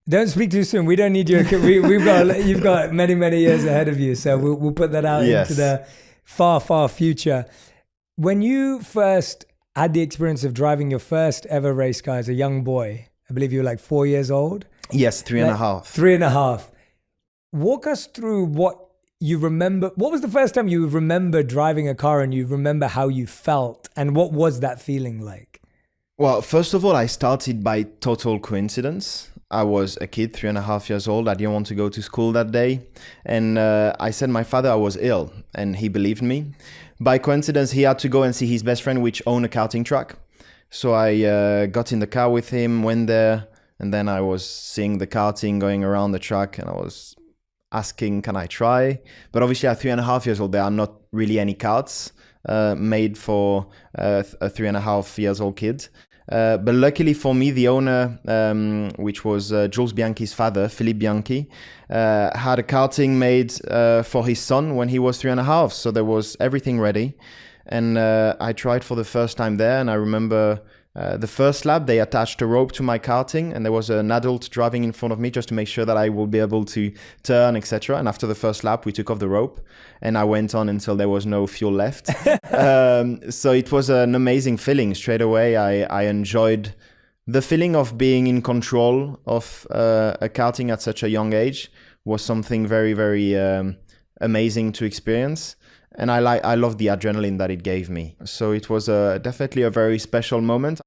Don't speak too soon. We don't need you. You've got many, many years ahead of you. So we'll put that out into the far, far future. When you first had the experience of driving your first ever race car as a young boy, I believe you were like 4 years old. Yes, 3.5. 3.5. Walk us through what you remember. What was the first time you remember driving a car and you remember how you felt? And what was that feeling like? Well, first of all, I started by total coincidence. I was a kid, 3.5 years old. I didn't want to go to school that day. And I said my father I was ill, and he believed me. By coincidence, he had to go and see his best friend, which owned a karting track. So I got in the car with him, went there, and then I was seeing the karting going around the track, and I was asking, can I try? But obviously at 3.5 years old, there are not really any karts made for a 3.5 years old kid. But luckily for me, the owner, which was Jules Bianchi's father, Philippe Bianchi, had a karting made for his son when he was 3.5. So there was everything ready. And I tried for the first time there. And I remember the first lap, they attached a rope to my karting, and there was an adult driving in front of me just to make sure that I would be able to turn, etc. And after the first lap, we took off the rope, and I went on until there was no fuel left. So it was an amazing feeling. Straight away, I enjoyed the feeling of being in control of a karting at such a young age. Was something very, very amazing to experience. And I love the adrenaline that it gave me. So it was definitely a very special moment.